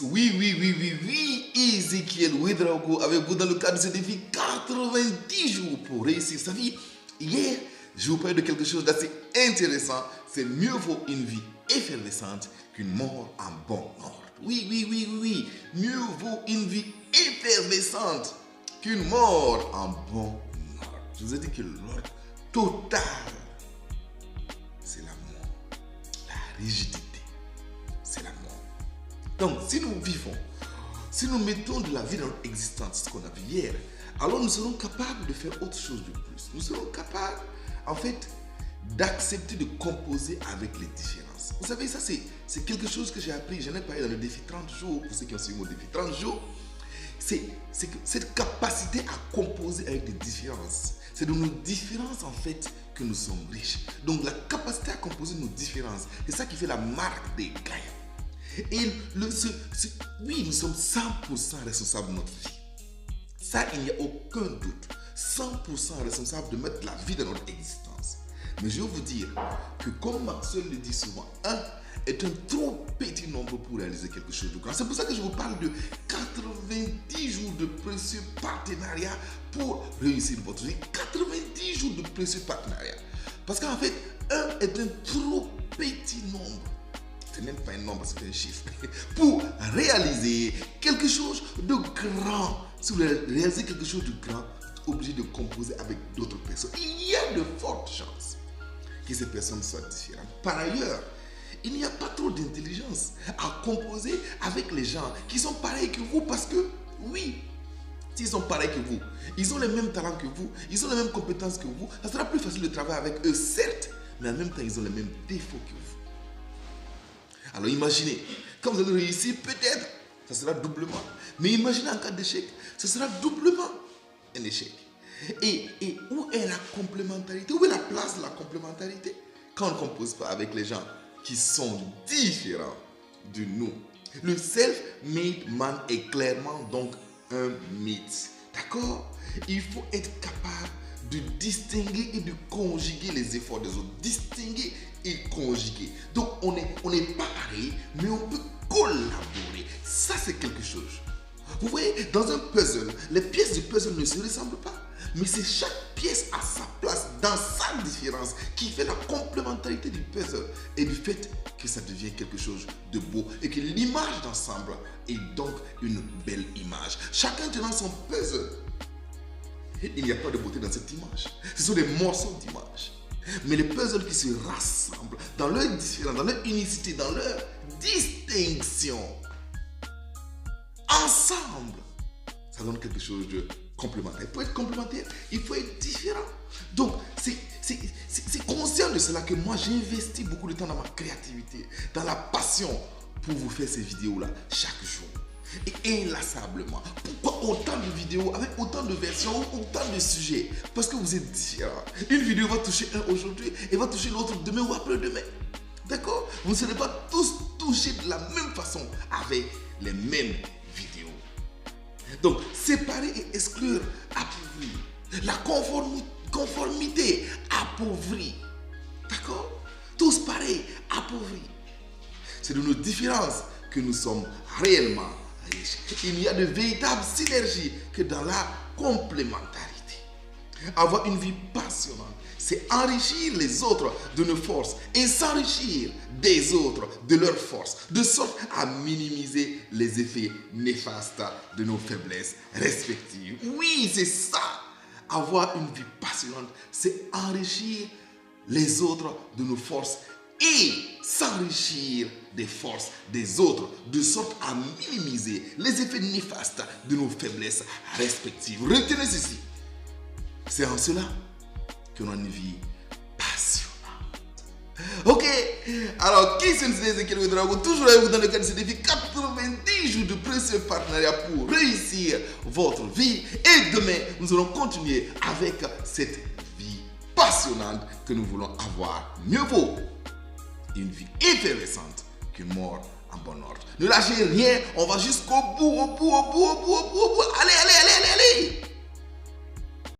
Oui, Ezekiel Ouedraogo avec vous dans le cadre de ce défi 90 jours pour réussir sa vie. Hier, je vous parlais de quelque chose d'assez intéressant. C'est mieux vaut une vie effervescente qu'une mort en bon ordre. Oui. Mieux vaut une vie effervescente qu'une mort en bon ordre. Je vous ai dit que l'ordre total, c'est la mort. La rigidité, c'est la mort. Donc, si nous mettons de la vie dans notre existence, ce qu'on a vu hier, alors nous serons capables de faire autre chose de plus. Nous serons capables, en fait, d'accepter de composer avec les différences. Vous savez, ça, c'est quelque chose que j'ai appris. J'en ai parlé dans le défi 30 jours, pour ceux qui ont suivi mon défi 30 jours. C'est que cette capacité à composer avec des différences. C'est de nos différences, en fait, que nous sommes riches. Donc, la capacité à composer nos différences, c'est ça qui fait la marque des gagnants. Et oui, nous sommes 100% responsables de notre vie. Ça, il n'y a aucun doute. 100% responsables de mettre la vie dans notre existence. Mais je vais vous dire que, comme Maxwell le dit souvent, 1 est un trop petit nombre pour réaliser quelque chose de grand. C'est pour ça que je vous parle de 90 jours de précieux partenariat pour réussir votre vie. 90 jours de précieux partenariat. Parce qu'en fait, 1 est un trop petit nombre. C'est même pas un nombre, c'est un chiffre. Pour réaliser quelque chose de grand. Si vous voulez réaliser quelque chose de grand, vous êtes obligé de composer avec d'autres personnes. Il y a de fortes chances que ces personnes soient différentes. Par ailleurs, il n'y a pas trop d'intelligence à composer avec les gens qui sont pareils que vous. Parce que, oui, s'ils sont pareils que vous, ils ont les mêmes talents que vous, ils ont les mêmes compétences que vous, ça sera plus facile de travailler avec eux, certes, mais en même temps, ils ont les mêmes défauts que vous. Alors imaginez, quand vous allez réussir, peut-être, ça sera doublement. Mais imaginez en cas d'échec, ce sera doublement un échec. Et où est la complémentarité? Où est la place de la complémentarité? Quand on ne compose pas avec les gens qui sont différents de nous. Le self-made man est clairement donc un mythe. D'accord? Il faut être capable de distinguer et de conjuguer les efforts des autres. Distinguer et conjuguer. Donc, on n'est pas pareil, mais on peut collaborer. Ça, c'est quelque chose. Vous voyez, dans un puzzle, les pièces du puzzle ne se ressemblent pas. Mais c'est chaque pièce à sa place, dans sa différence, qui fait la complémentarité du puzzle et du fait que ça devient quelque chose de beau et que l'image d'ensemble est donc une belle image. Chacun tenant son puzzle. Il n'y a pas de beauté dans cette image. Ce sont des morceaux d'image. Mais les puzzles qui se rassemblent dans leur différence, dans leur unicité, dans leur distinction, ensemble, ça donne quelque chose de complémentaire. Pour être complémentaire, il faut être différent. Donc, c'est conscient de cela que moi, j'investis beaucoup de temps dans ma créativité, dans la passion pour vous faire ces vidéos-là chaque jour. Et inlassablement. Pourquoi autant de vidéos avec autant de versions, autant de sujets? Parce que vous êtes différents. Une vidéo va toucher un aujourd'hui et va toucher l'autre demain ou après-demain. D'accord? Vous ne serez pas tous touchés de la même façon avec les mêmes vidéos. Donc, séparer et exclure appauvrit. La conformité appauvrit. D'accord? Tous pareils, appauvris. C'est de nos différences que nous sommes réellement riches. Il y a de véritables synergies que dans la complémentarité. Avoir une vie passionnante, c'est enrichir les autres de nos forces et s'enrichir des autres de leurs forces, de sorte à minimiser les effets néfastes de nos faiblesses respectives. Oui, c'est ça. Avoir une vie passionnante, c'est enrichir les autres de nos forces et s'enrichir des forces des autres, de sorte à minimiser les effets néfastes de nos faiblesses respectives. Retenez ceci. C'est en cela que l'on a une vie passionnante. Ok, alors qui c'est Ezekiel Ouedraogo, toujours avec vous dans le cadre de ce défi 90 jours de précieux partenariat pour réussir votre vie. Et demain, nous allons continuer avec cette vie passionnante que nous voulons avoir. Mieux vaut une vie effervescente qu'une mort en bon ordre. Ne lâchez rien, on va jusqu'au bout, au bout. Allez.